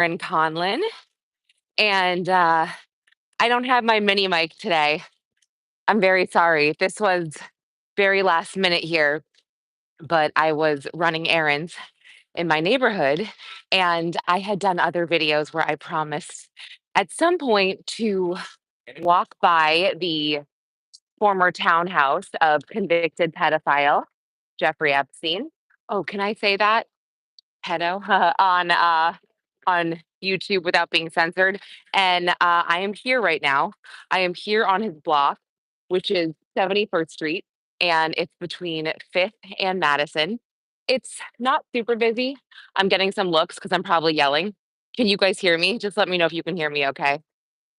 Erin Conlon, and I don't have my mini mic today. I'm very sorry. This was very last minute here, but I was running errands in my neighborhood, and I had done other videos where I promised at some point to walk by the former townhouse of convicted pedophile Jeffrey Epstein. Oh, can I say that? Pedo on YouTube without being censored. And I am here right now. I am here on his block, which is 71st Street, and it's between 5th and Madison. It's not super busy. I'm getting some looks because I'm probably yelling. Can you guys hear me? Just let me know if you can hear me, okay?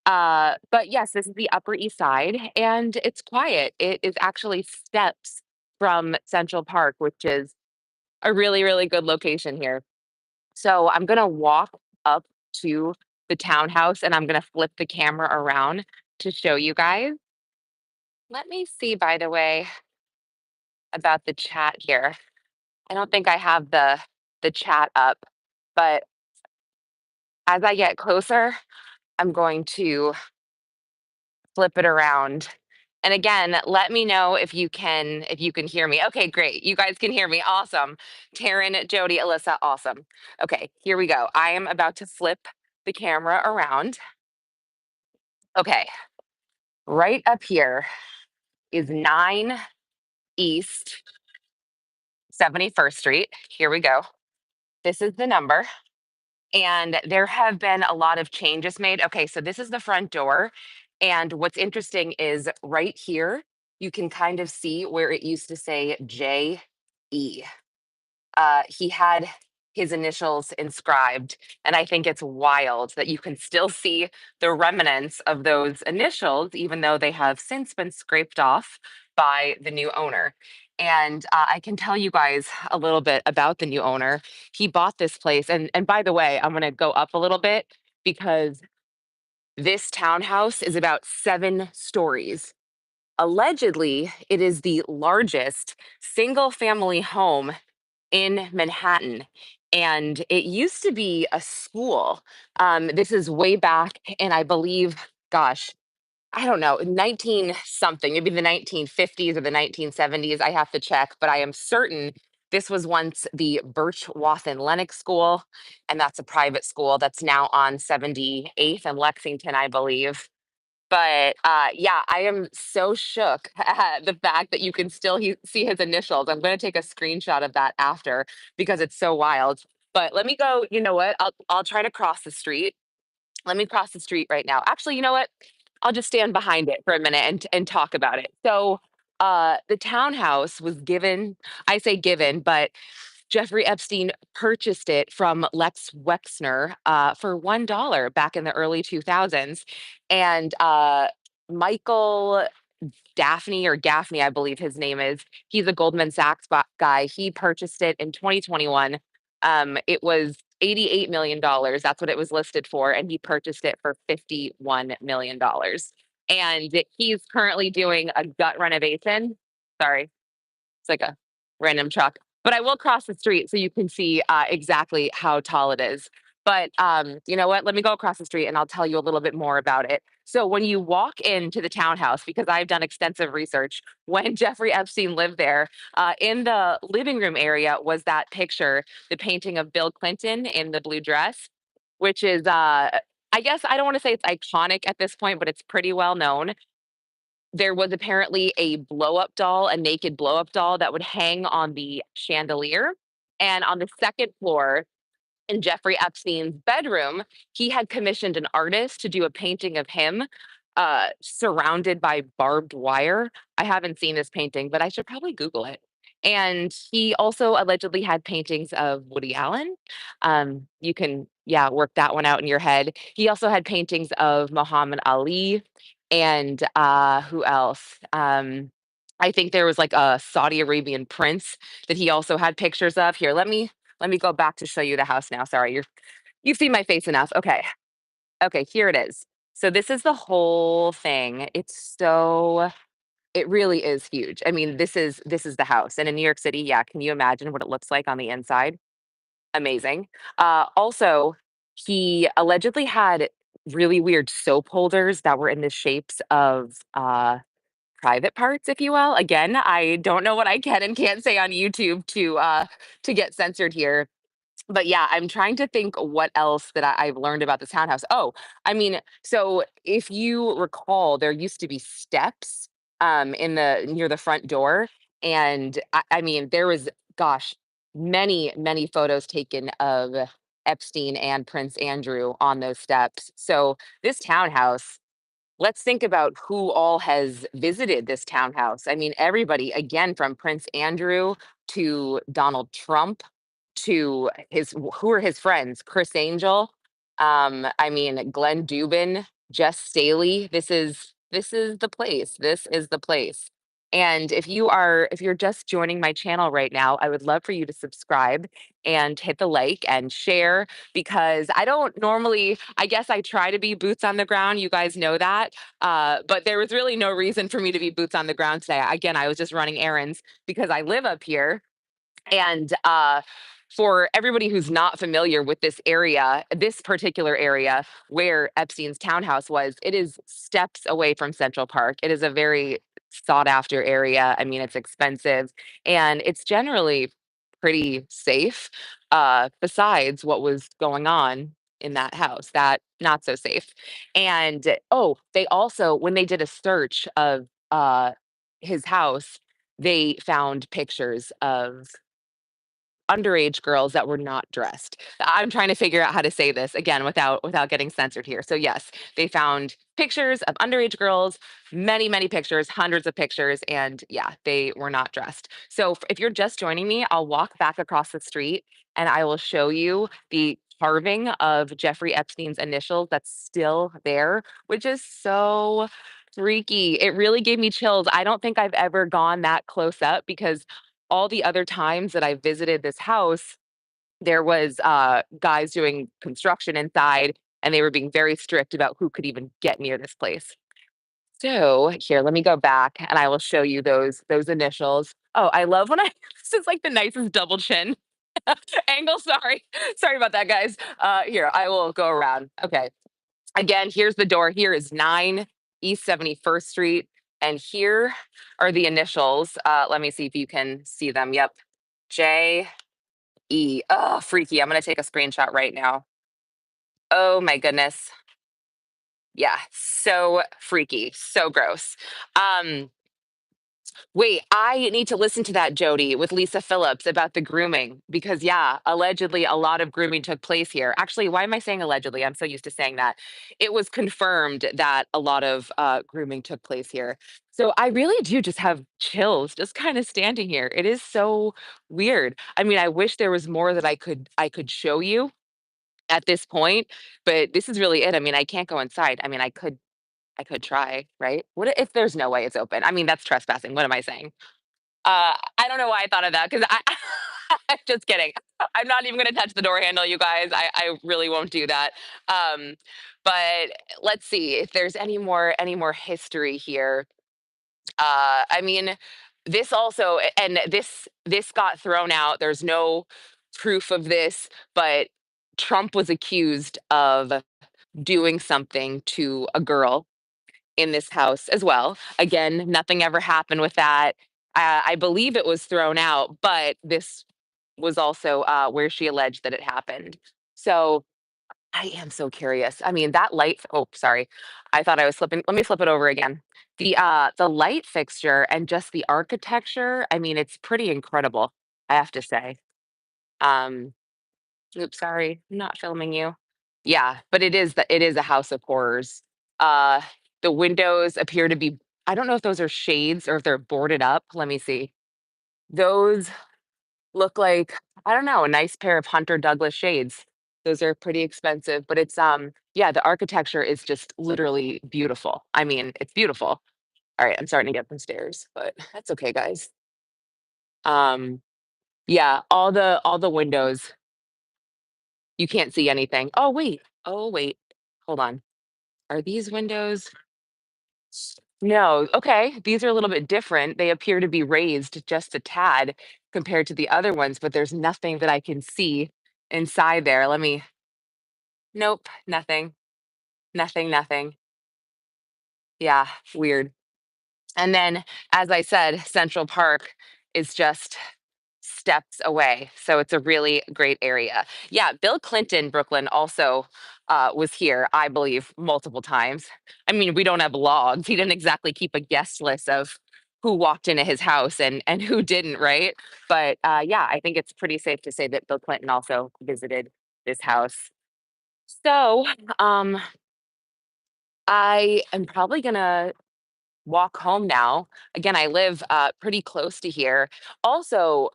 But yes, this is the Upper East Side, and it's quiet. It is actually steps from Central Park, which is a really, really good location here. So I'm gonna walk up to the townhouse and I'm gonna flip the camera around to show you guys. Let me see, by the way, about the chat here. I don't think I have the chat up, but as I get closer, I'm going to flip it around. And again, let me know if you can hear me. Okay, great. You guys can hear me. Awesome. Taryn, Jody, Alyssa, awesome. Okay, here we go. I am about to flip the camera around. Okay, right up here is 9 East 71st Street. Here we go. This is the number. And there have been a lot of changes made. Okay, so this is the front door. And what's interesting is right here, you can kind of see where it used to say JE. He had his initials inscribed. And I think it's wild that you can still see the remnants of those initials, even though they have since been scraped off by the new owner. And I can tell you guys a little bit about the new owner. He bought this place. And by the way, I'm going to go up a little bit because this townhouse is about 7 stories. Allegedly, it is the largest single family home in Manhattan. And it used to be a school. This is way back in, I believe, gosh, I don't know, 19 something, maybe the 1950s or the 1970s. I have to check, but I am certain this was once the Birch Wathen Lennox School. And that's a private school that's now on 78th and Lexington, I believe. But yeah, I am so shook at the fact that you can still see his initials. I'm going to take a screenshot of that after because it's so wild. But let me go. You know what? I'll try to cross the street. Let me cross the street right now. Actually, you know what? I'll just stand behind it for a minute and talk about it. So, the townhouse was given. I say given, but Jeffrey Epstein purchased it from Lex Wexner for $1 back in the early 2000s. And Michael Daphne or Gaffney, I believe his name is, he's a Goldman Sachs guy. He purchased it in 2021. It was $88 million. That's what it was listed for. And he purchased it for $51 million. And he's currently doing a gut renovation. Sorry, it's like a random truck, but I will cross the street so you can see exactly how tall it is. But you know what? Let me go across the street and I'll tell you a little bit more about it. So when you walk into the townhouse, because I've done extensive research, when Jeffrey Epstein lived there, in the living room area was that picture, the painting of Bill Clinton in the blue dress, which is I guess I don't want to say it's iconic at this point, but it's pretty well known. There was apparently a blow up doll, a naked blow up doll that would hang on the chandelier. And on the second floor, in Jeffrey Epstein's bedroom, he had commissioned an artist to do a painting of him surrounded by barbed wire. I haven't seen this painting, but I should probably Google it. And he also allegedly had paintings of Woody Allen. You can, yeah, work that one out in your head. He also had paintings of Muhammad Ali and who else? I think there was like a Saudi Arabian prince that he also had pictures of. Here, let me go back to show you the house now. Sorry, you've seen my face enough. Okay. Okay, here it is. So this is the whole thing. It really is huge. I mean, this is the house. And in New York City, yeah, can you imagine what it looks like on the inside? Amazing. Also, He allegedly had really weird soap holders that were in the shapes of, private parts, if you will. Again, I don't know what I can and can't say on YouTube to get censored here. But yeah, I'm trying to think what else that I've learned about this townhouse. Oh, I mean, so if you recall, there used to be steps in the near the front door, and I mean, there was, gosh, many photos taken of Epstein and Prince Andrew on those steps. So this townhouse, let's think about who all has visited this townhouse. I mean, everybody, again, from Prince Andrew to Donald Trump to his who are his friends? Chris Angel, I mean, Glenn Dubin, Jess Staley. This is the place. This is the place. And if you're just joining my channel right now, I would love for you to subscribe and hit the like and share, because I don't normally, I guess I try to be boots on the ground. You guys know that. But there was really no reason for me to be boots on the ground today. Again, I was just running errands because I live up here. And for everybody who's not familiar with this area, this particular area where Epstein's townhouse was, it is steps away from Central Park. It is a very sought after area. I mean, it's expensive and it's generally pretty safe, besides what was going on in that house, that not so safe. And oh, they also, when they did a search of his house, they found pictures of underage girls that were not dressed. I'm trying to figure out how to say this again without getting censored here. So yes, they found pictures of underage girls, many pictures, hundreds of pictures, and yeah, they were not dressed. So if you're just joining me, I'll walk back across the street and I will show you the carving of Jeffrey Epstein's initials that's still there, which is so freaky. It really gave me chills. I don't think I've ever gone that close up because all the other times that I visited this house, there was guys doing construction inside, and they were being very strict about who could even get near this place. So here, let me go back, and I will show you those initials. Oh, I love when I this is like the nicest double chin angle. Sorry, sorry about that, guys. Here, I will go around. Okay, again, here's the door. Here is 9 East 71st Street. And here are the initials. Let me see if you can see them. Yep. J E. Oh, freaky. I'm going to take a screenshot right now. Oh, my goodness. Yeah. So freaky. So gross. Um, Wait, I need to listen to that, Jody, with Lisa Phillips about the grooming because, yeah, allegedly a lot of grooming took place here. Actually, why am I saying allegedly? I'm so used to saying that. It was confirmed that a lot of grooming took place here. So I really do just have chills just kind of standing here. It is so weird. I mean, I wish there was more that I could show you at this point, but this is really it. I mean, I can't go inside. I mean, I could try, right? What if there's no way it's open? I mean, that's trespassing. What am I saying? I don't know why I thought of that because I'm just kidding. I'm not even gonna touch the door handle, you guys. I really won't do that. Um, but let's see if there's any more history here. I mean, this also and this got thrown out. There's no proof of this, but Trump was accused of doing something to a girl in this house as well. Again, nothing ever happened with that. I believe it was thrown out, but this was also where she alleged that it happened. So I am so curious. I mean, that light. Oh, sorry. I thought I was slipping. Let me flip it over again. The light fixture and just the architecture. I mean, it's pretty incredible. I have to say. Um, Oops, sorry, I'm not filming you. Yeah, but it is a house of horrors. Uh, the windows appear to be, I don't know if those are shades or if they're boarded up. Let me see. Those look like, I don't know, a nice pair of Hunter Douglas shades. Those are pretty expensive, but it's yeah, the architecture is just literally beautiful. I mean, it's beautiful. All right, I'm starting to get some stairs, but that's okay, guys. Um, yeah, all the windows, you can't see anything. Oh wait. Oh wait. Hold on. Are these windows? No. Okay. These are a little bit different. They appear to be raised just a tad compared to the other ones, but there's nothing that I can see inside there. Let me Nope, nothing. Nothing, nothing. Yeah, weird. And then, as I said, Central Park is just steps away. So it's a really great area. Yeah, Bill Clinton, Brooklyn, also was here, I believe, multiple times. I mean, we don't have logs. He didn't exactly keep a guest list of who walked into his house and who didn't, right? But yeah, I think it's pretty safe to say that Bill Clinton also visited this house. So um, I am probably gonna walk home now. Again, I live pretty close to here. Also,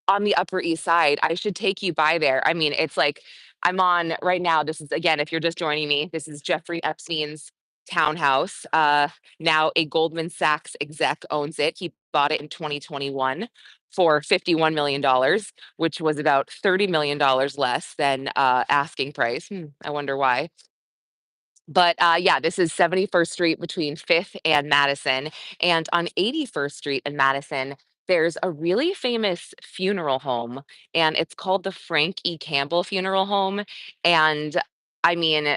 on the Upper East Side, I should take you by there. I mean, it's like I'm on right now. This is again, if you're just joining me, this is Jeffrey Epstein's townhouse. Now a Goldman Sachs exec owns it. He bought it in 2021 for $51 million, which was about $30 million less than asking price. I wonder why. But yeah, this is 71st Street between 5th and Madison. And on 81st Street in Madison, there's a really famous funeral home, and it's called the Frank E. Campbell Funeral Home. And I mean,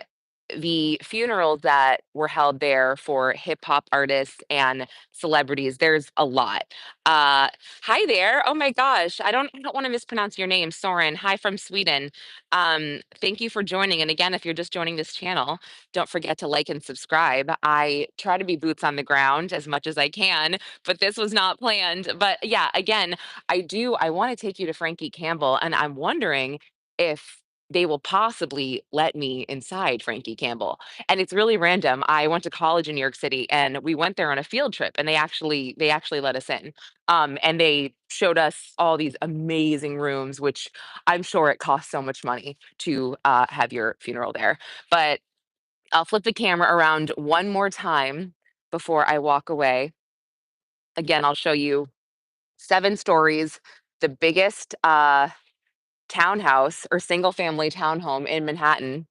the funerals that were held there for hip hop artists and celebrities, there's a lot. Uh, Hi there. Oh my gosh. I don't want to mispronounce your name, Soren. Hi from Sweden. Thank you for joining. And again, if you're just joining this channel, don't forget to like and subscribe. I try to be boots on the ground as much as I can, but this was not planned. But yeah, again, I want to take you to Frankie Campbell, and I'm wondering if they will possibly let me inside Frankie Campbell. And it's really random. I went to college in New York City and we went there on a field trip, and they actually let us in. And they showed us all these amazing rooms, which I'm sure it costs so much money to have your funeral there. But I'll flip the camera around one more time before I walk away. Again, I'll show you 7 stories, the biggest, townhouse or single family townhome in Manhattan,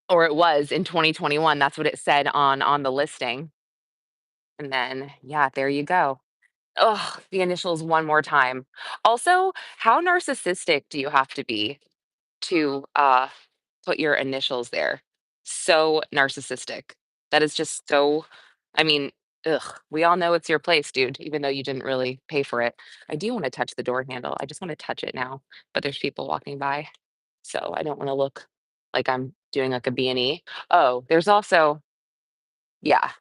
or it was in 2021. That's what it said on the listing. And then, yeah, there you go. Oh, the initials one more time. Also, how narcissistic do you have to be to, put your initials there? So narcissistic. That is just so I mean, ugh, we all know it's your place, dude, even though you didn't really pay for it. I do wanna touch the door handle. I just wanna touch it now, but there's people walking by, so I don't wanna look like I'm doing like a B&E. Oh, there's also yeah.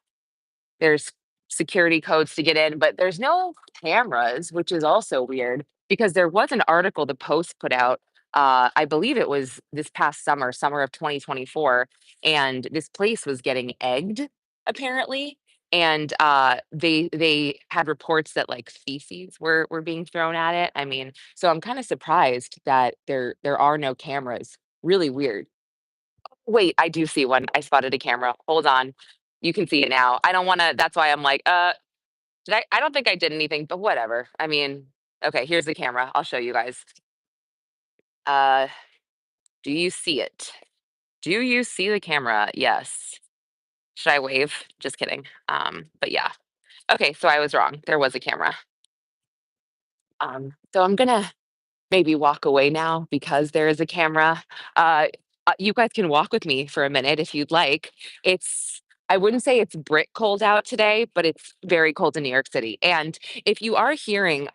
There's security codes to get in, but there's no cameras, which is also weird because there was an article the Post put out, I believe it was this past summer, summer of 2024, and this place was getting egged apparently. And they had reports that like feces were being thrown at it. I mean, so I'm kind of surprised that there are no cameras. Really weird. Wait, I do see one. I spotted a camera. Hold on. You can see it now. I don't wanna that's why I'm like, did I don't think I did anything, but whatever. I mean, okay, here's the camera. I'll show you guys. Uh, do you see it? Do you see the camera? Yes. Should I wave? Just kidding. But yeah. Okay, so I was wrong. There was a camera. So I'm gonna maybe walk away now because there is a camera. Uh, you guys can walk with me for a minute if you'd like. It's I wouldn't say it's brick cold out today, but it's very cold in New York City. And if you are hearing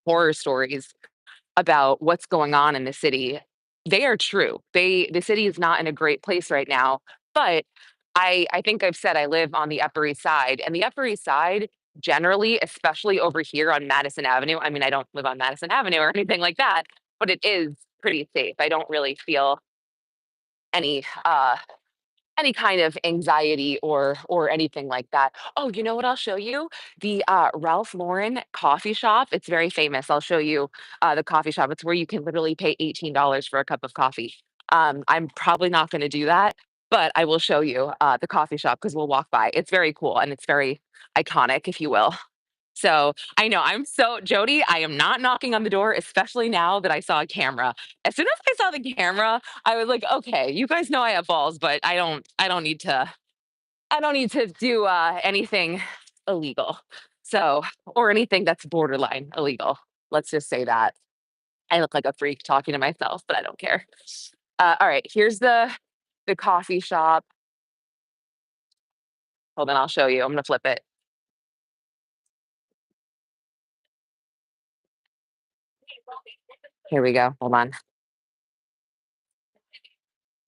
horror stories about what's going on in the city, they are true. The city is not in a great place right now, but I think I've said I live on the Upper East Side, and the Upper East Side generally, especially over here on Madison Avenue. I mean, I don't live on Madison Avenue or anything like that, but it is pretty safe. I don't really feel any any kind of anxiety or anything like that. Oh, you know what I'll show you? The, Ralph Lauren coffee shop. It's very famous. I'll show you, the coffee shop. It's where you can literally pay $18 for a cup of coffee. I'm probably not gonna do that, but I will show you, the coffee shop because 'cause we'll walk by. It's very cool and it's very iconic, if you will. So, I know I'm so Jody, I am not knocking on the door, especially now that I saw a camera. As soon as I saw the camera, I was like, "Okay, you guys know I have balls, but I don't need to do, anything illegal." So or anything that's borderline illegal. Let's just say that. I look like a freak talking to myself, but I don't care. All right, here's the coffee shop. Hold on, I'll show you. I'm gonna flip it. Here we go. Hold on.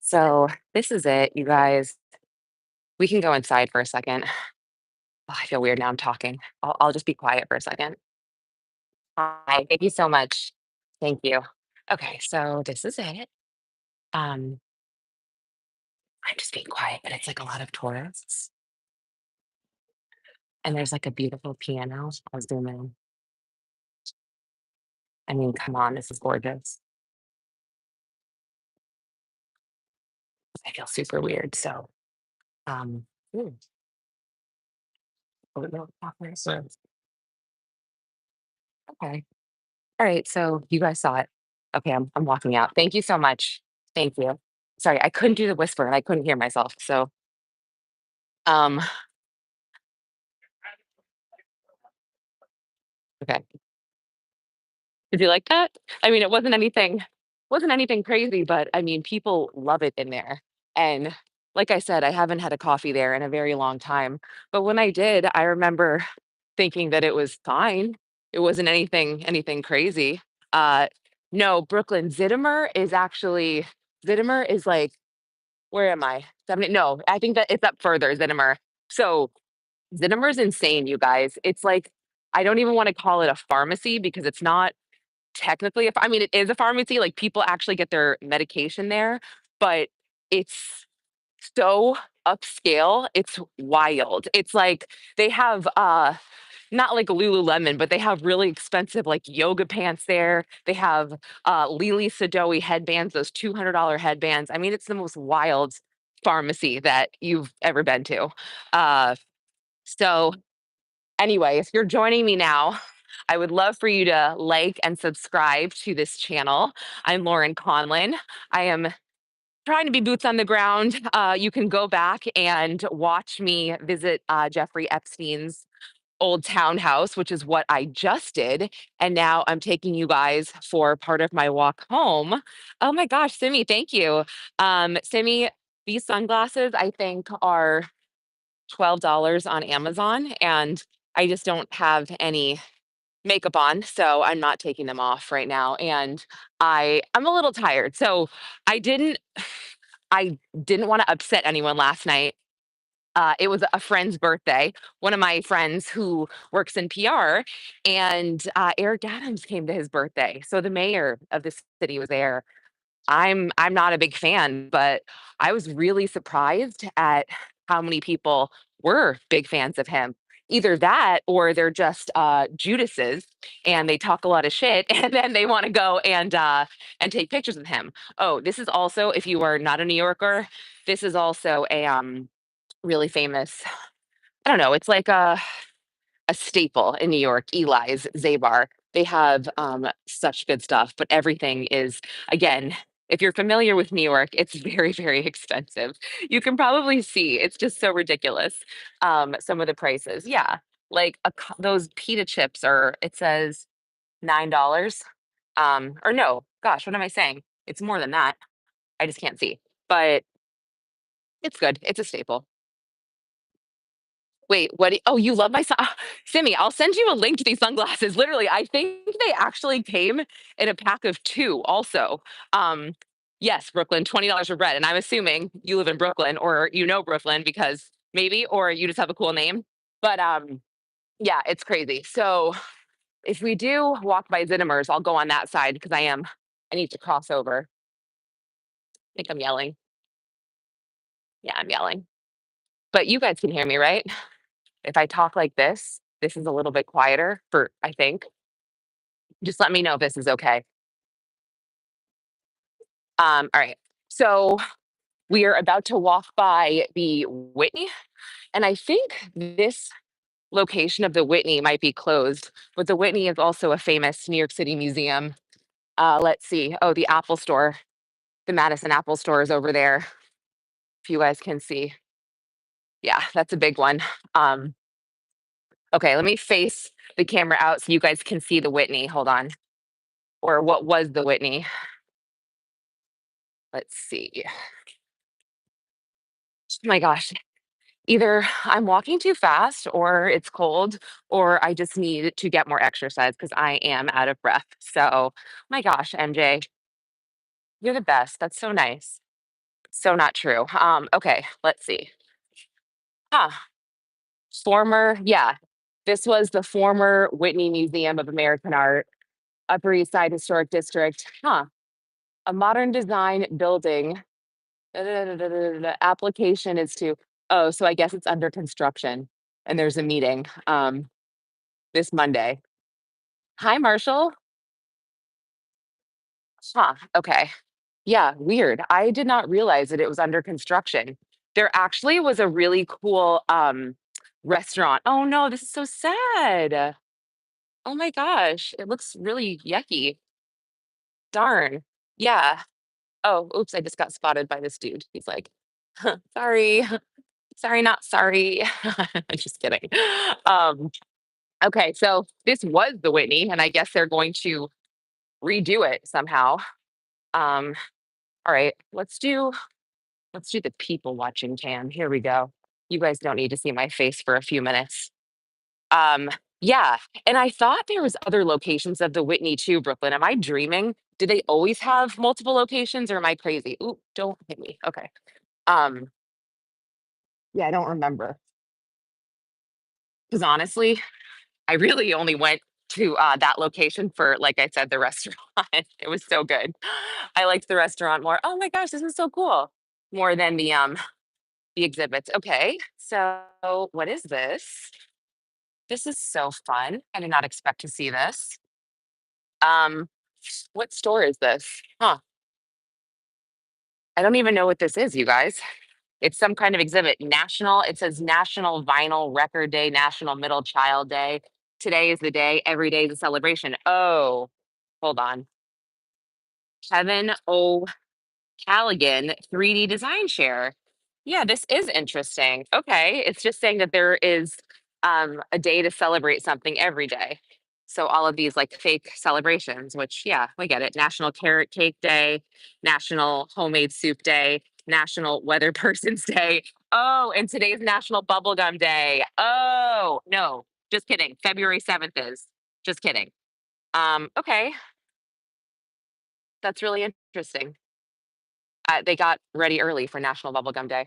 So this is it, you guys. We can go inside for a second. Oh, I feel weird now I'm talking. I'll just be quiet for a second. Hi, thank you so much. Thank you. Okay, so this is it. Um, I'm just being quiet, but it's like a lot of tourists. And there's like a beautiful piano. I'll zoom in. I mean, come on, this is gorgeous. I feel super weird. So, um, ooh, oh, no, awkward, so- okay. All right. So you guys saw it. Okay, I'm walking out. Thank you so much. Thank you. Sorry, I couldn't do the whisper and I couldn't hear myself. So, um, okay. Did you like that? I mean, it wasn't anything crazy, but I mean, people love it in there. And like I said, I haven't had a coffee there in a very long time. But when I did, I remember thinking that it was fine. It wasn't anything crazy. Uh no, Brooklyn Zittimer is like, where am I? 70, no, I think that it's up further, Zittimer. So Zittimer's insane, you guys. It's like I don't even want to call it a pharmacy because it's not technically, I mean, it is a pharmacy, like, people actually get their medication there, but it's so upscale, it's wild. It's like they have, not like Lululemon, but they have really expensive, like, yoga pants there. They have, Lily Sadowi headbands, those $200 headbands. I mean, it's the most wild pharmacy that you've ever been to. Uh, so anyway, if you're joining me now, I would love for you to like and subscribe to this channel. I'm Lauren Conlin. I am trying to be boots on the ground. You can go back and watch me visit Jeffrey Epstein's old townhouse, which is what I just did. And now I'm taking you guys for part of my walk home. Oh my gosh, Simi, thank you. Simi, these sunglasses I think are $12 on Amazon, and I just don't have any makeup on, so I'm not taking them off right now. And I'm a little tired. So I didn't I didn't want to upset anyone last night. It was a friend's birthday, one of my friends who works in PR, and Eric Adams came to his birthday. So the mayor of the city was there. I'm not a big fan, but I was really surprised at how many people were big fans of him. Either that or they're just Judases and they talk a lot of shit and then they want to go and take pictures with him. Oh, this is also, if you are not a New Yorker, this is also a really famous, I don't know, it's like a staple in New York, Eli's, Zabar. They have such good stuff, but everything is, again, if you're familiar with New York, it's very expensive. You can probably see it's just so ridiculous. Some of the prices. Yeah. Like those pita chips are, it says $9. Or no, gosh, what am I saying? It's more than that. I just can't see. But it's good. It's a staple. Wait, what oh, you love my Simi, I'll send you a link to these sunglasses. Literally, I think they actually came in a pack of 2 also. Um, yes, Brooklyn, $20 for bread, and I'm assuming you live in Brooklyn or you know Brooklyn because maybe or you just have a cool name. But, yeah, it's crazy. So, if we do walk by Zinnemers, I'll go on that side because I need to cross over. I think I'm yelling. Yeah, I'm yelling. But you guys can hear me, right? If I talk like this is a little bit quieter for I think. Just let me know if this is okay. All right. So we are about to walk by the Whitney, and I think this location of the Whitney might be closed, but the Whitney is also a famous New York City museum. Let's see. Oh, the Apple Store, the Madison Apple Store is over there. If you guys can see, yeah, that's a big one. Um, okay, let me face the camera out so you guys can see the Whitney. Hold on, or what was the Whitney? Let's see. Oh my gosh. Either I'm walking too fast or it's cold or I just need to get more exercise because I am out of breath. So, my gosh, MJ, you're the best. That's so nice. So not true. Okay, let's see. Huh. Yeah. This was the former Whitney Museum of American Art, Upper East Side Historic District. Huh. A modern design building. The application is to, oh, so I guess it's under construction and there's a meeting this Monday. Hi, Marshall. Huh. Okay. Yeah, weird. I did not realize that it was under construction. There actually was a really cool restaurant. Oh no, this is so sad. Oh my gosh, it looks really yucky. Darn. Yeah. Oh, oops, I just got spotted by this dude. He's like, sorry, sorry, not sorry. Just kidding. Um, okay, so this was the Whitney, and I guess they're going to redo it somehow. Um, all right, let's do the people watching cam. Here we go. You guys don't need to see my face for a few minutes. Um, yeah, and I thought there was other locations of the Whitney too, Brooklyn. Am I dreaming? Do they always have multiple locations or am I crazy? Ooh, don't hit me. Okay. Um, yeah, I don't remember. Because honestly, I really only went to that location for, like I said, the restaurant. It was so good. I liked the restaurant more. Oh my gosh, this is so cool. More than the exhibits. Okay, so what is this? This is so fun. I did not expect to see this. Um, what store is this? Huh. I don't even know what this is, you guys. It's some kind of exhibit. It says National Vinyl Record Day, National Middle Child Day. Today is the day, every day is a celebration. Oh, hold on. Kevin O. Callaghan 3D design share. Yeah, this is interesting. Okay, it's just saying that there is a day to celebrate something every day. So all of these like fake celebrations, which yeah, we get it. National Carrot Cake Day, National Homemade Soup Day, National Weather Person's Day. Oh, and today's National Bubblegum Day. Oh, no, just kidding. February 7th is. Just kidding. Okay, that's really interesting. They got ready early for National Bubblegum Day.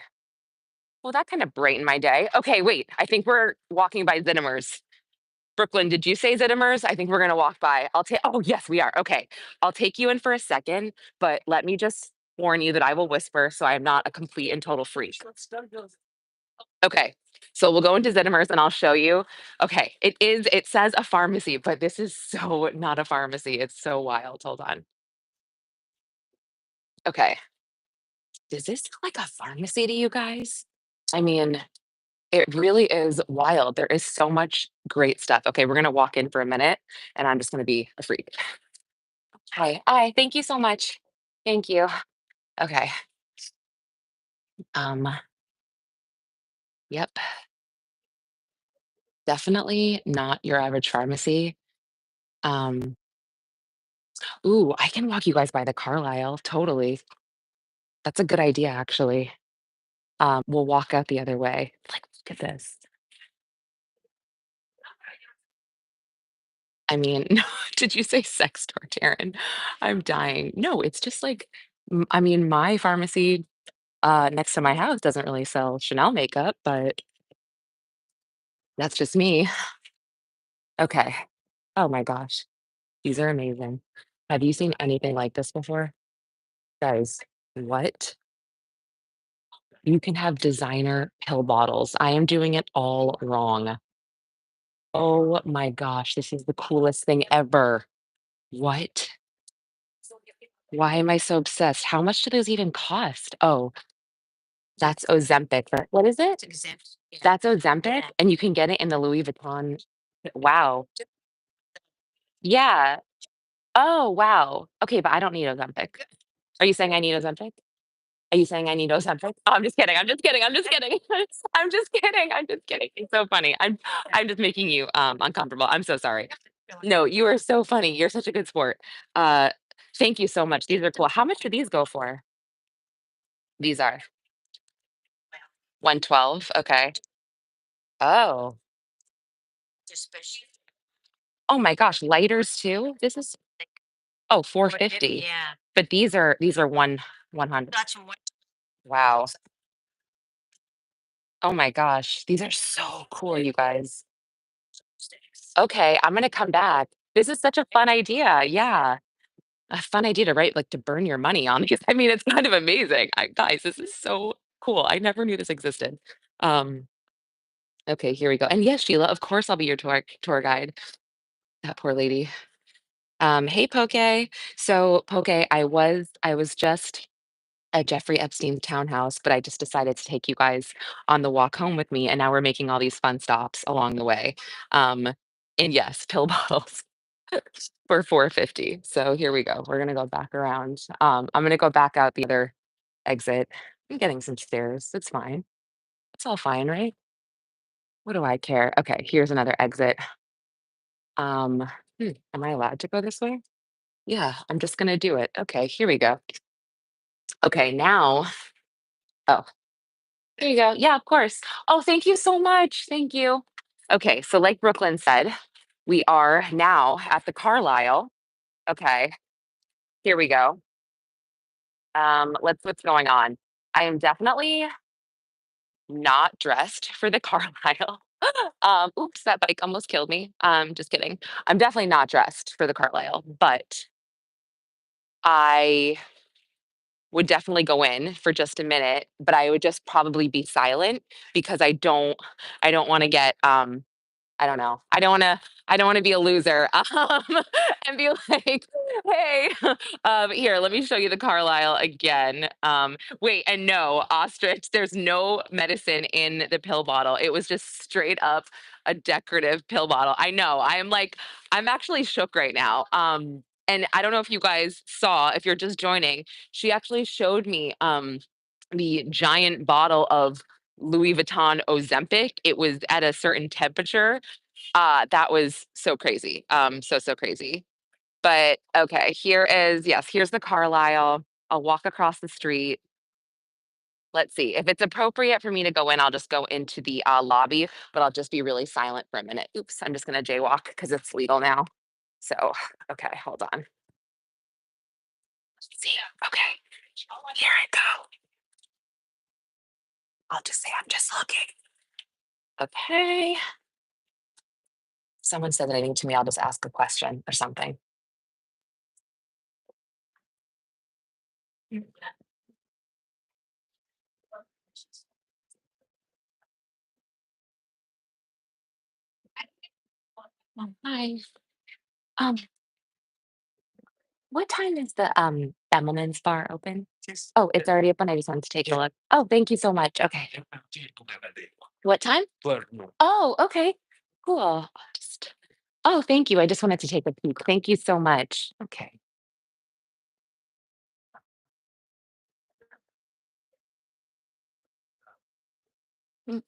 Well, that kind of brightened my day. Okay, wait. I think we're walking by Zinnemers. Brooklyn, did you say Zinnemers? I think we're gonna walk by. I'll take. Oh, yes, we are. Okay, I'll take you in for a second, but let me just warn you that I will whisper, so I'm not a complete and total freak. Okay, so we'll go into Zinnemers and I'll show you. Okay, it is. It says a pharmacy, but this is so not a pharmacy. It's so wild. Hold on. Okay, does this look like a pharmacy to you guys? I mean, it really is wild. There is so much great stuff. Okay, we're gonna walk in for a minute, and I'm just gonna be a freak. Hi, hi. Thank you so much. Thank you. Okay. Um. Yep. Definitely not your average pharmacy. Um. Ooh, I can walk you guys by the Carlyle. Totally. That's a good idea, actually. We'll walk out the other way. Like, look at this. I mean, no, did you say sex store, Taryn? I'm dying. No, it's just like, I mean, my pharmacy next to my house doesn't really sell Chanel makeup, but that's just me. Okay. Oh my gosh. These are amazing. Have you seen anything like this before? Guys, what? You can have designer pill bottles. I am doing it all wrong. Oh my gosh, this is the coolest thing ever. What? Why am I so obsessed? How much do those even cost? Oh, that's Ozempic. What is it? That's Ozempic, and you can get it in the Louis Vuitton. Wow. Yeah. Oh, wow. Okay, but I don't need Ozempic. Are you saying I need Ozempic? Are you saying I need Ozempic? Oh, I'm just kidding. I'm just kidding. I'm just kidding. I'm just kidding. I'm just kidding. It's so funny. I'm just making you uncomfortable. I'm so sorry. No, you are so funny. You're such a good sport. Uh thank you so much. These are cool. How much do these go for? These are 112. Okay. Oh. Oh my gosh, lighters too? This is oh, 450. But these are 100. Wow. Oh my gosh, these are so cool, you guys. Okay, I'm gonna come back. This is such a fun idea. Yeah. A fun idea to write, like, to burn your money on because I mean, it's kind of amazing. Guys, this is so cool. I never knew this existed. Um, okay, here we go. And yes, Sheila, of course I'll be your tour guide. That poor lady. Hey, Poke. So, Poke, I was just at Jeffrey Epstein's townhouse, but I just decided to take you guys on the walk home with me, and now we're making all these fun stops along the way. Um, and yes, pill bottles for 450. So here we go. We're gonna go back around. I'm gonna go back out the other exit. I'm getting some stairs. It's fine. It's all fine, right? What do I care? Okay, here's another exit. Um, am I allowed to go this way? Yeah, I'm just gonna do it. Okay, here we go. Okay, now, oh, there you go. Yeah, of course. Oh, thank you so much. Thank you. Okay, so like Brooklyn said, we are now at the Carlyle. Okay, here we go. Let's what's going on. I am definitely not dressed for the Carlisle. Oops, that bike almost killed me. Just kidding. I'm definitely not dressed for the Carlisle, but I would definitely go in for just a minute, but I would just probably be silent because I don't want to get I don't know. I don't wanna be a loser, and be like, "Hey, here, let me show you the Carlisle again." Wait, and no, ostrich, there's no medicine in the pill bottle. It was just straight up a decorative pill bottle. I know, I'm actually shook right now. And I don't know if you guys saw, if you're just joining, she actually showed me, the giant bottle of Louis Vuitton Ozempic. It was at a certain temperature, that was so crazy. So crazy. But okay, here's the Carlisle. I'll walk across the street. Let's see. If it's appropriate for me to go in, I'll just go into the lobby, but I'll just be really silent for a minute. Oops, I'm just gonna jaywalk because it's legal now. So, okay, hold on. Let's see. Okay, here I go. I'll just say I'm just looking. Okay. Someone said anything to me, I'll just ask a question or something. Oh, hi. Um, what time is the Bemelman's bar open? Oh, it's already open. I just wanted to take a look. Oh, thank you so much. Okay. What time? Oh, okay. Cool. Oh, thank you. I just wanted to take a peek. Thank you so much. Okay. Mm,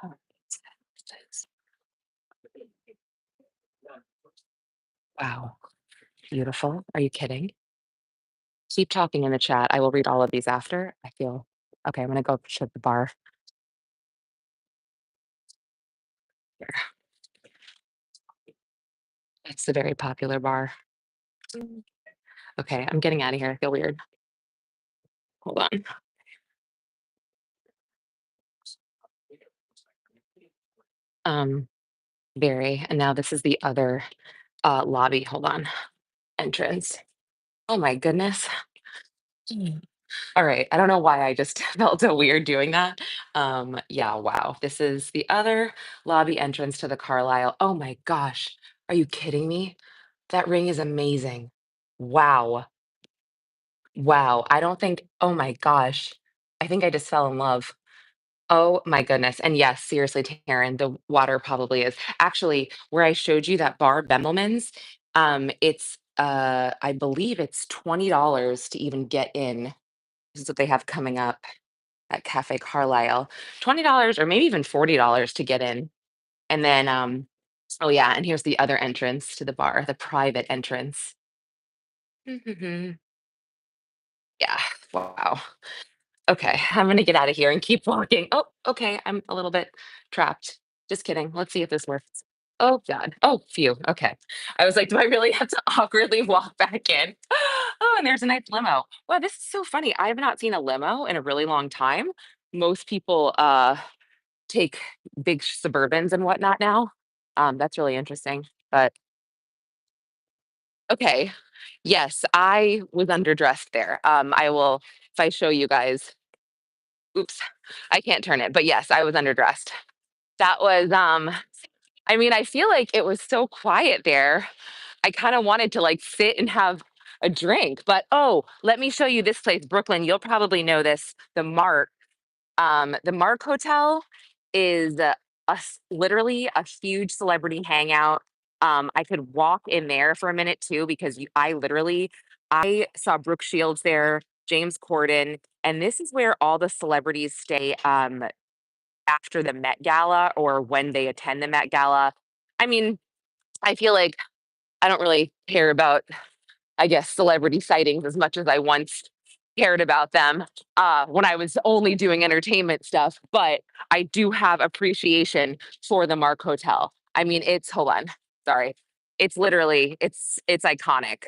oh, it's- Wow. Beautiful. Are you kidding? Keep talking in the chat. I will read all of these after. I feel okay. I'm gonna go shut the bar here. It's a very popular bar. Mm. Okay, I'm getting out of here. I feel weird. Hold on. Um, very. And now this is the other lobby. Hold on. Entrance. Oh my goodness. Mm. All right. I don't know why I just felt so weird doing that. Yeah, wow. This is the other lobby entrance to the Carlisle. Oh my gosh. Are you kidding me? That ring is amazing. Wow. Wow. I don't think, oh my gosh. I think I just fell in love. Oh my goodness. And yes, seriously, Taryn, the water probably is. Actually, where I showed you that bar, Bemelman's, it's I believe it's $20 to even get in. This is what they have coming up at Cafe Carlisle. $20 or maybe even $40 to get in. And then oh yeah, and here's the other entrance to the bar, the private entrance. Mhm. Yeah. Wow. Okay, I'm gonna get out of here and keep walking. Oh, okay, I'm a little bit trapped. Just kidding. Let's see if this works. Oh God. Oh, phew. Okay. I was like, do I really have to awkwardly walk back in? Oh, and there's a nice limo. Wow, this is so funny. I have not seen a limo in a really long time. Most people take big Suburbans and whatnot now. That's really interesting. But okay. Yes, I was underdressed there. I will, if I show you guys, oops, I can't turn it, but yes, I was underdressed. That was, I mean, I feel like it was so quiet there. I kind of wanted to like sit and have a drink, but oh, let me show you this place, Brooklyn. You'll probably know this, the Mark Hotel is literally a huge celebrity hangout. I could walk in there for a minute too because I saw Brooke Shields there, James Corden, and this is where all the celebrities stay after the Met Gala or when they attend the Met Gala. I mean, I feel like I don't really care about, I guess, celebrity sightings as much as I once cared about them when I was only doing entertainment stuff. But I do have appreciation for the Mark Hotel. I mean, it's hold on, sorry, it's literally it's iconic.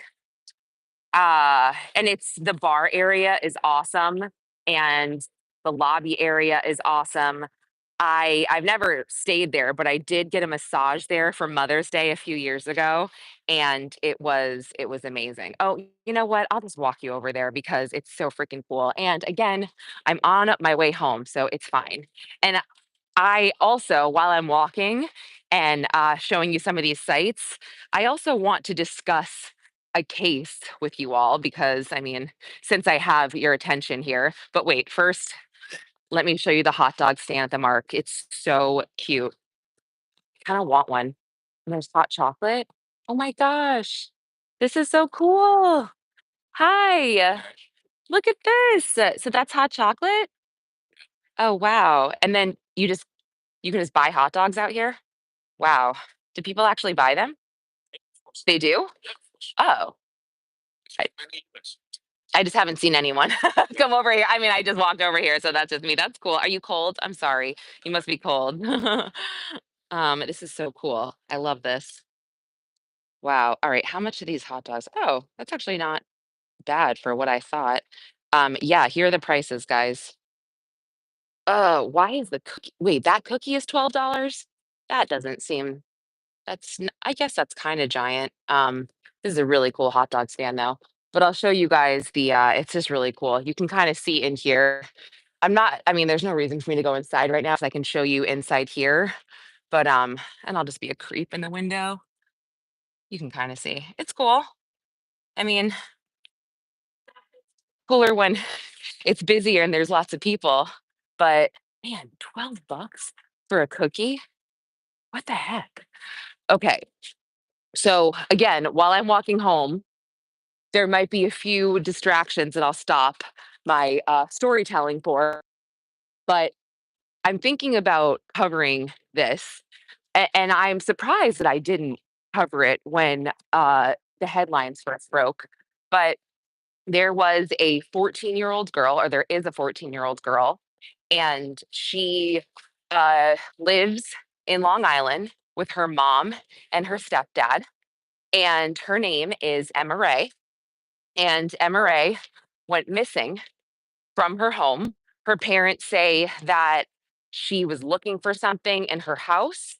And it's the bar area is awesome, and the lobby area is awesome. I've never stayed there, but I did get a massage there for Mother's Day a few years ago, and it was amazing. Oh, you know what? I'll just walk you over there because it's so freaking cool. And again, I'm on my way home, so it's fine. And I also, while I'm walking and showing you some of these sites, I also want to discuss a case with you all because I mean, since I have your attention here. But wait, first let me show you the hot dog stand at the Mark. It's so cute. Kind of want one. And there's hot chocolate. Oh my gosh. This is so cool. Hi. Look at this. So that's hot chocolate? Oh wow. And then you can just buy hot dogs out here? Wow. Do people actually buy them? They do? Oh. I, I just haven't seen anyone come over here. I mean, I just walked over here, so that's just me. That's cool. Are you cold? I'm sorry. You must be cold. This is so cool. I love this. Wow. All right. How much are these hot dogs? Oh, that's actually not bad for what I thought. Yeah, here are the prices, guys. Why is the cookie? Wait, that cookie is $12? That doesn't seem I guess that's kind of giant. This is a really cool hot dog stand though. But I'll show you guys it's just really cool. You can kind of see in here. I mean, there's no reason for me to go inside right now, so I can show you inside here. But and I'll just be a creep in the window. You can kind of see. It's cool. I mean, cooler when it's busier and there's lots of people. But man, 12 bucks for a cookie? What the heck? Okay. So again, while I'm walking home, there might be a few distractions that I'll stop my storytelling for, but I'm thinking about covering this, and I'm surprised that I didn't cover it when the headlines first broke. But there was a 14-year-old girl, or there is a 14-year-old girl, and she lives in Long Island with her mom and her stepdad, and her name is Emma Ray. And Emma Ray went missing from her home. Her parents say that she was looking for something in her house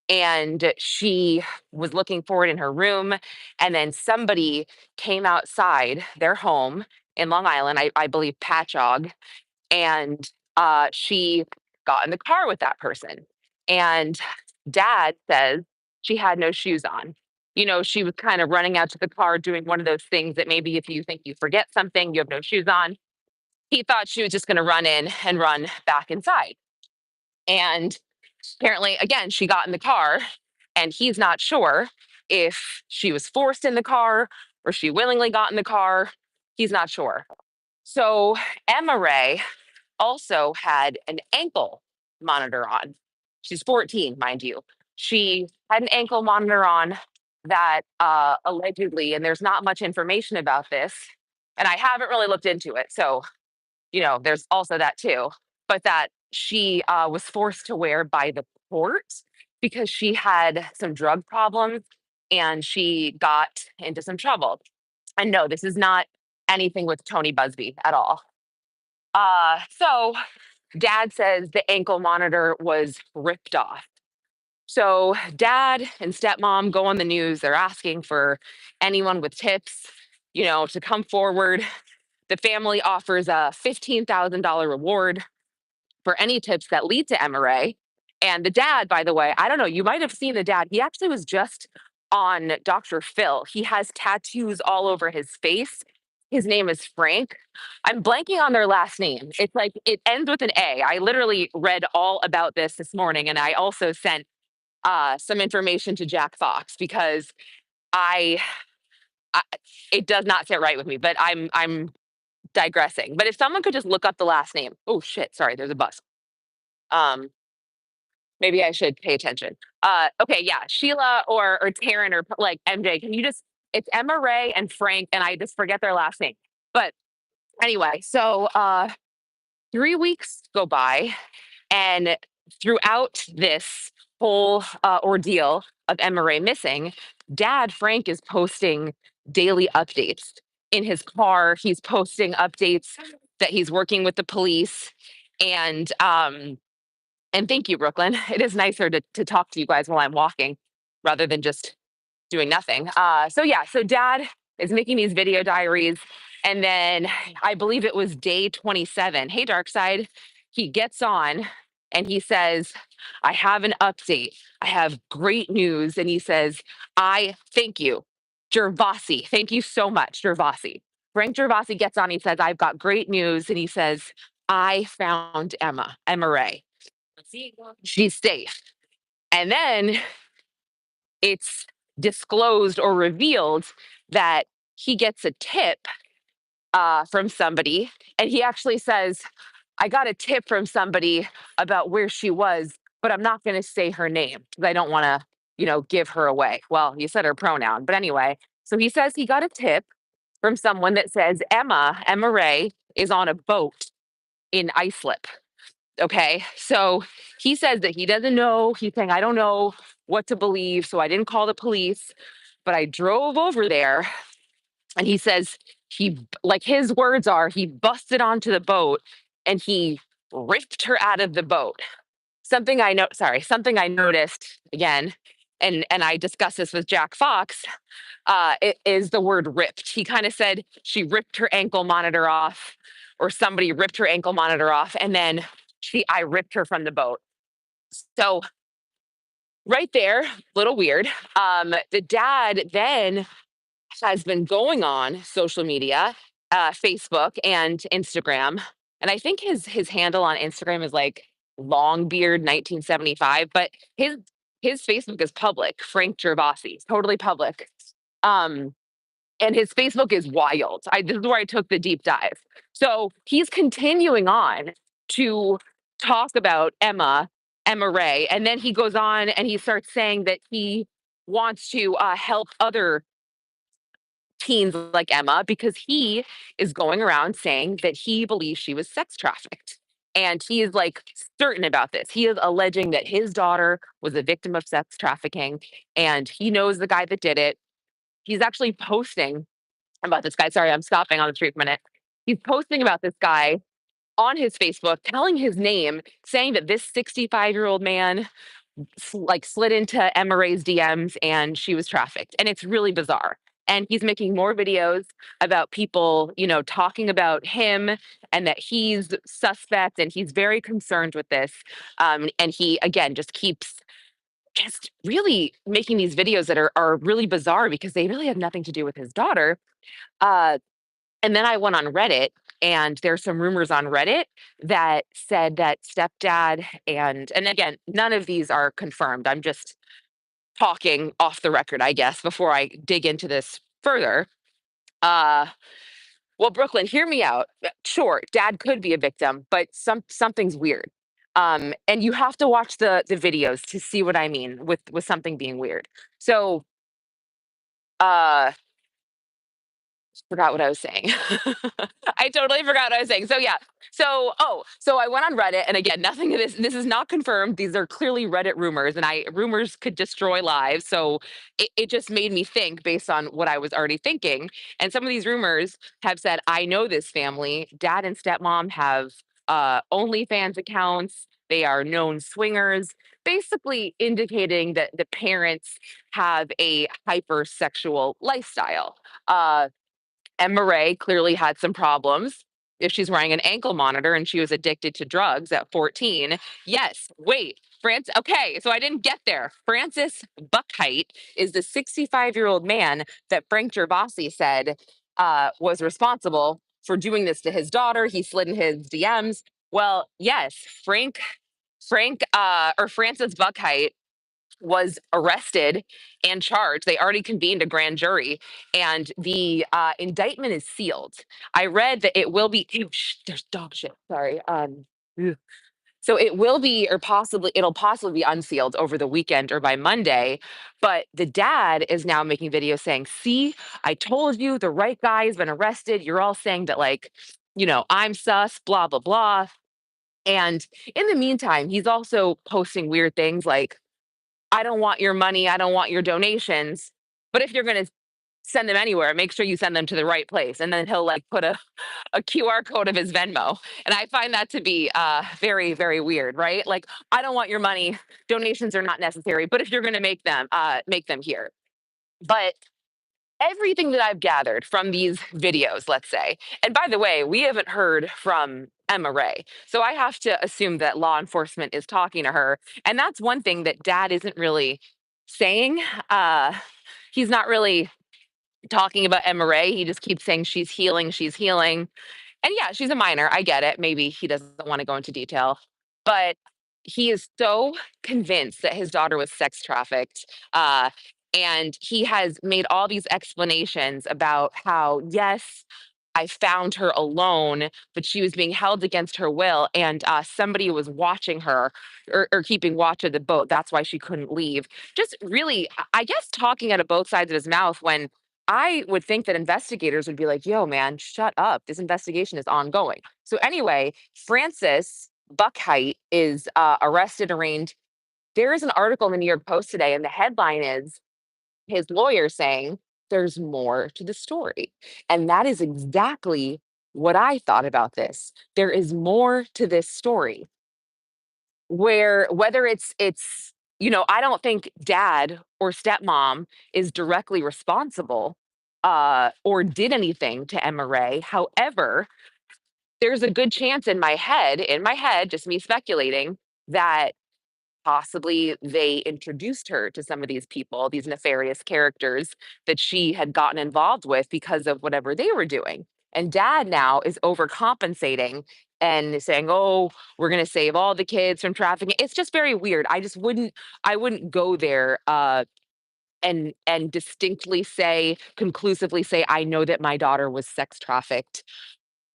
and she was looking for it in her room. And then somebody came outside their home in Long Island, I believe Patchogue, and she got in the car with that person. And dad says she had no shoes on. You know, she was kind of running out to the car doing one of those things that maybe if you think you forget something, you have no shoes on. He thought she was just going to run in and run back inside. And apparently, again, she got in the car and he's not sure if she was forced in the car or she willingly got in the car. He's not sure. So Emma Ray also had an ankle monitor on. She's 14, mind you. She had an ankle monitor on that allegedly, and there's not much information about this, and I haven't really looked into it. So, there's also that too. But that she was forced to wear by the court because she had some drug problems and she got into some trouble. And no, this is not anything with Tony Busby at all. So dad says the ankle monitor was ripped off. So dad and stepmom go on the news. They're asking for anyone with tips, to come forward. The family offers a $15,000 reward for any tips that lead to MRA. And the dad, by the way, I don't know, you might have seen the dad. He actually was just on Dr. Phil. He has tattoos all over his face. His name is Frank. I'm blanking on their last name. It's like it ends with an A. I literally read all about this morning, and I also sent some information to Jack Fox because I, I it does not sit right with me. But I'm digressing. But if someone could just look up the last name. Oh shit! Sorry, there's a bus. Um, Maybe I should pay attention. Okay, yeah, Sheila or Taryn or like MJ. Can you just? It's Emma Ray and Frank, and I just forget their last name. But anyway, so 3 weeks go by, and throughout this whole ordeal of Emma Ray missing, Dad Frank is posting daily updates in his car. He's posting updates that he's working with the police, and thank you, Brooklyn. It is nicer to talk to you guys while I'm walking rather than just doing nothing. So yeah, so dad is making these video diaries. And then I believe it was day 27. Hey, Dark Side. He gets on and he says, I have an update. I have great news. And he says, I thank you, Gervasi. Thank you so much, Gervasi. Frank Gervasi gets on. He says, I've got great news. And he says, I found Emma Ray. She's safe. And then it's disclosed or revealed that he gets a tip from somebody. And he actually says, I got a tip from somebody about where she was, but I'm not going to say her name because I don't want to, give her away. Well, you said her pronoun. But anyway, so he says he got a tip from someone that says Emma Ray is on a boat in Islip. Okay. So he says that he doesn't know. He's saying, I don't know what to believe. So I didn't call the police, but I drove over there. And he says like his words are, he busted onto the boat and he ripped her out of the boat. Something I noticed again, and I discussed this with Jack Fox, it is the word ripped. He kind of said she ripped her ankle monitor off, or somebody ripped her ankle monitor off, and then I ripped her from the boat. So right there, little weird. The dad then has been going on social media, Facebook and Instagram, and I think his handle on Instagram is like Longbeard 1975, but his Facebook is public. Frank Gervasi, totally public. Um, and his Facebook is wild. This is where I took the deep dive. So he's continuing on to talk about Emma Ray, and then he goes on and he starts saying that he wants to help other teens like Emma because he is going around saying that he believes she was sex trafficked. And he is like certain about this. He is alleging that his daughter was a victim of sex trafficking and he knows the guy that did it. He's actually posting about this guy. Sorry, I'm stopping on the street for a minute. He's posting about this guy on his Facebook, telling his name, saying that this 65-year-old man slid into Emma Ray's DMs and she was trafficked. And it's really bizarre. And he's making more videos about people, talking about him and that he's suspect and he's very concerned with this. And he, again, just keeps just really making these videos that are really bizarre because they really have nothing to do with his daughter. Uh, and then I went on Reddit, and there's some rumors on Reddit that said that stepdad and again, none of these are confirmed. I'm just talking off the record, I guess, before I dig into this further. Uh, well, Brooklyn, hear me out. Sure, dad could be a victim, but something's weird. And you have to watch the videos to see what I mean with something being weird. So uh Forgot what I was saying. I totally forgot what I was saying. So yeah. So I went on Reddit, and again, nothing of this is not confirmed. These are clearly Reddit rumors, and I rumors could destroy lives. So it just made me think based on what I was already thinking. And some of these rumors have said, I know this family. Dad and stepmom have OnlyFans accounts. They are known swingers, basically indicating that the parents have a hypersexual lifestyle. Uh, Emma Ray clearly had some problems. If she's wearing an ankle monitor and she was addicted to drugs at 14, yes. Wait, Okay, so I didn't get there. Francis Buckheit is the 65-year-old man that Frank Gervasi said was responsible for doing this to his daughter. He slid in his DMs. Well, yes, or Francis Buckheit was arrested and charged. They already convened a grand jury, and the indictment is sealed. I read that it will be. Ew, there's dog shit. Sorry. Ugh. So it will be, or it'll possibly be unsealed over the weekend or by Monday. But the dad is now making videos saying, "See, I told you the right guy has been arrested. You're all saying that, like, I'm sus, blah blah blah." And in the meantime, he's also posting weird things like, I don't want your money. I don't want your donations. But if you're going to send them anywhere, make sure you send them to the right place. And then he'll like put a QR code of his Venmo. And I find that to be very, very weird, right? Like, I don't want your money. Donations are not necessary. But if you're going to make them here. But everything that I've gathered from these videos, let's say, and by the way, we haven't heard from Emma Ray. So I have to assume that law enforcement is talking to her. And that's one thing that dad isn't really saying. Uh, he's not really talking about Emma Ray. He just keeps saying she's healing, she's healing. And yeah, she's a minor. I get it. Maybe he doesn't want to go into detail, but he is so convinced that his daughter was sex trafficked. And he has made all these explanations about how, yes, I found her alone, but she was being held against her will, and somebody was watching her or keeping watch of the boat. That's why she couldn't leave. Just really, I guess, talking out of both sides of his mouth when I would think that investigators would be like, yo, man, shut up. This investigation is ongoing. So, anyway, Francis Buckheit is arrested, arraigned. There is an article in the New York Post today, and the headline is his lawyer saying there's more to the story. And that is exactly what I thought about this. There is more to this story where whether I don't think dad or stepmom is directly responsible or did anything to Emma Ray. However, there's a good chance in my head, just me speculating, that possibly they introduced her to some of these people, these nefarious characters that she had gotten involved with because of whatever they were doing. And dad now is overcompensating and saying, "Oh, we're going to save all the kids from trafficking." It's just very weird. I wouldn't go there and distinctly say, conclusively say, I know that my daughter was sex trafficked,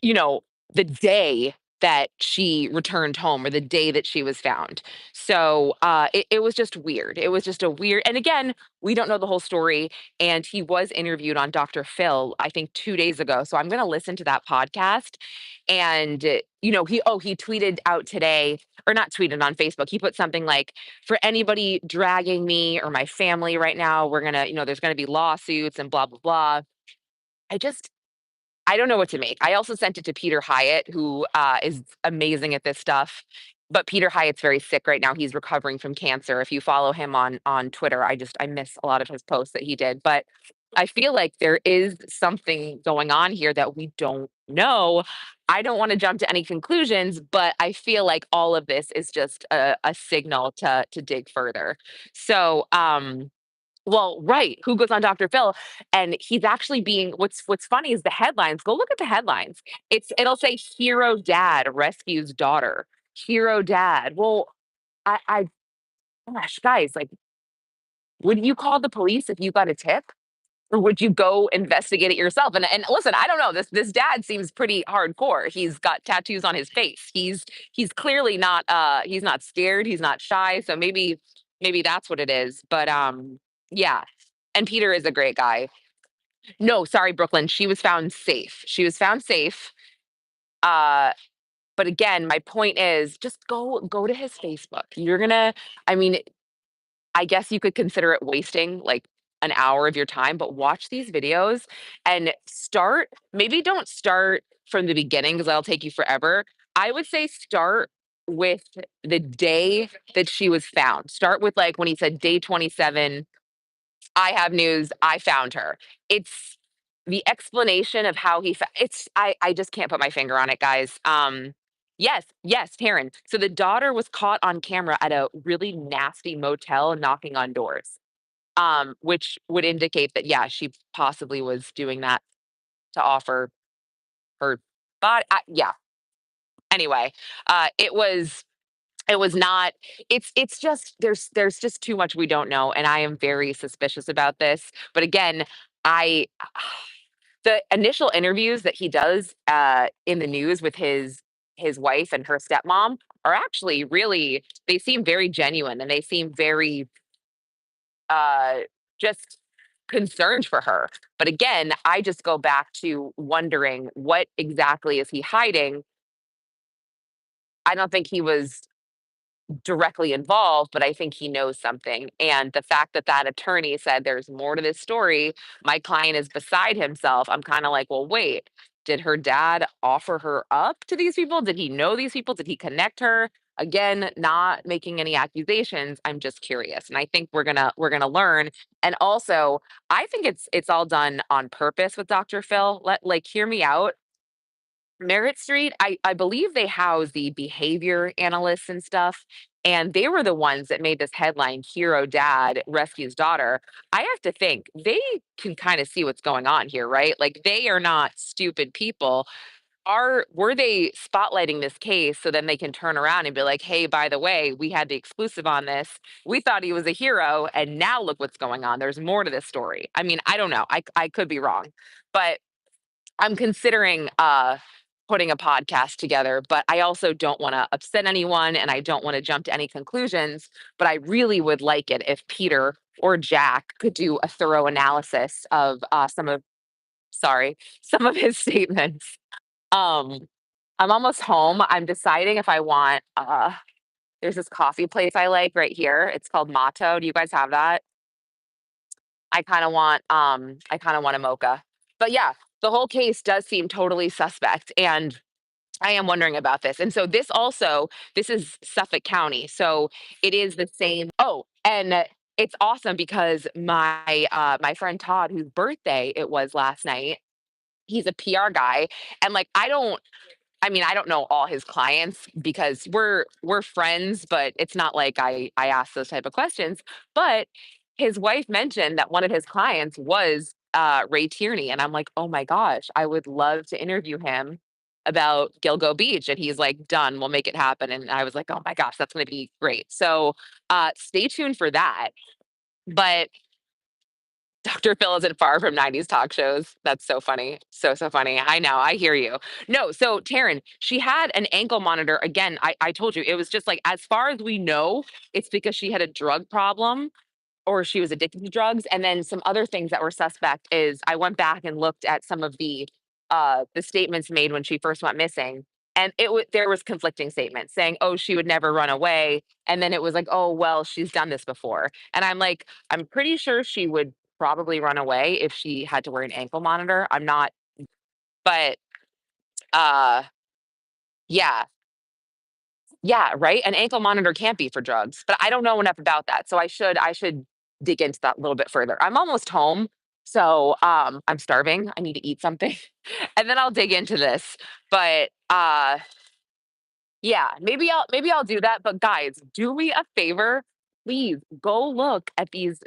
you know, the day that she returned home or the day that she was found. So it was just weird. It was just a weird, and again, we don't know the whole story. And he was interviewed on Dr. Phil, I think 2 days ago. So I'm going to listen to that podcast. And, he tweeted out today, or not tweeted on Facebook. He put something like, for anybody dragging me or my family right now, we're going to, there's going to be lawsuits and blah, blah, blah. I just, I don't know what to make. I also sent it to Peter Hyatt, who is amazing at this stuff. But Peter Hyatt's very sick right now. He's recovering from cancer. If you follow him on Twitter, I miss a lot of his posts that he did. But I feel like there is something going on here that we don't know. I don't want to jump to any conclusions, but I feel like all of this is just a signal to dig further. So well, right. Who goes on Dr. Phil? And he's actually being what's funny is the headlines. Go look at the headlines. It'll say hero dad rescues daughter. Hero dad. Well, I gosh, guys, like, would you call the police if you got a tip? Or would you go investigate it yourself? And listen, I don't know. This dad seems pretty hardcore. He's got tattoos on his face. He's clearly not he's not scared, he's not shy. So maybe that's what it is. But yeah. And Peter is a great guy. No, sorry, Brooklyn. She was found safe. She was found safe. Uh, but again, my point is just go to his Facebook. You're gonna I mean, I guess you could consider it wasting like an hour of your time, but watch these videos and start. Maybe don't start from the beginning because that'll take you forever. I would say start with the day that she was found. Start with like when he said day 27, I have news, I found her. It's the explanation of how it's I just can't put my finger on it, guys. Yes, yes, Taryn. So the daughter was caught on camera at a really nasty motel knocking on doors. Which would indicate that yeah, she possibly was doing that to offer her body. Yeah. Anyway, it was not it's just there's just too much we don't know, and I am very suspicious about this. But again, I the initial interviews that he does, in the news with his wife and her stepmom are actually really they seem very genuine, and they seem very, uh, just concerned for her. But again, I just go back to wondering what exactly is he hiding? I don't think he was directly involved, but I think he knows something. And the fact that that attorney said there's more to this story, my client is beside himself. I'm kind of like, well, wait, did her dad offer her up to these people? Did he know these people? Did he connect her? Again, not making any accusations. I'm just curious. And I think we're gonna learn. And also, I think it's all done on purpose with Dr. Phil. Like hear me out. Merit Street, I believe they house the behavior analysts and stuff, and they were the ones that made this headline, "Hero Dad Rescues Daughter." I have to think, they can kinda see what's going on here, right? Like, they are not stupid people. Were they spotlighting this case so then they can turn around and be like, "Hey, by the way, we had the exclusive on this. We thought he was a hero, and now look what's going on. There's more to this story." I mean, I don't know. I could be wrong, but I'm considering putting a podcast together, but I also don't want to upset anyone and I don't want to jump to any conclusions. But I really would like it if Peter or Jack could do a thorough analysis of some of his statements. Um, I'm almost home. I'm deciding if I want, there's this coffee place I like right here. It's called Motto. Do you guys have that? I kind of want a mocha. But yeah, the whole case does seem totally suspect. And I am wondering about this. And so this is Suffolk County. So it is the same. Oh, and it's awesome because my friend Todd, whose birthday it was last night, he's a PR guy. And like I mean, I don't know all his clients because we're friends, but it's not like I ask those type of questions. But his wife mentioned that one of his clients was Ray Tierney, and I'm like, oh my gosh, I would love to interview him about Gilgo Beach, and he's like, done, we'll make it happen. And I was like, oh my gosh, that's going to be great. So stay tuned for that. But Dr. Phil isn't far from 90s talk shows. That's so funny. So funny. I know. I hear you. No, so Taryn, she had an ankle monitor. Again, I told you, it was just like, as far as we know, it's because she had a drug problem or she was addicted to drugs. And then some other things that were suspect is I went back and looked at some of the statements made when she first went missing. And there was conflicting statements saying, oh, she would never run away. And then it was like, oh, well, she's done this before. And I'm like, I'm pretty sure she would probably run away if she had to wear an ankle monitor. I'm not, but uh yeah, yeah, right? An ankle monitor can't be for drugs, but I don't know enough about that. So I should dig into that a little bit further. I'm almost home. So I'm starving. I need to eat something. And then I'll dig into this. But yeah, maybe I'll do that. But guys, do me a favor. Please go look at these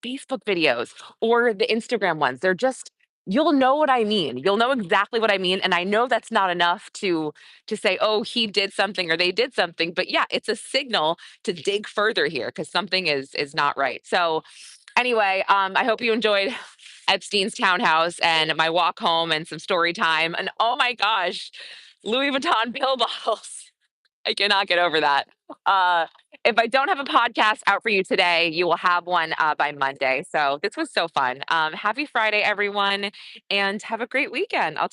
Facebook videos or the Instagram ones. They're just you'll know what I mean. You'll know exactly what I mean. And I know that's not enough to say, oh, he did something or they did something. But yeah, it's a signal to dig further here because something is not right. So anyway, I hope you enjoyed Epstein's townhouse and my walk home and some story time. And oh my gosh, Louis Vuitton pill bottles. I cannot get over that. Uh, if I don't have a podcast out for you today, you will have one by Monday. So this was so fun. Happy Friday, everyone, and have a great weekend. I'll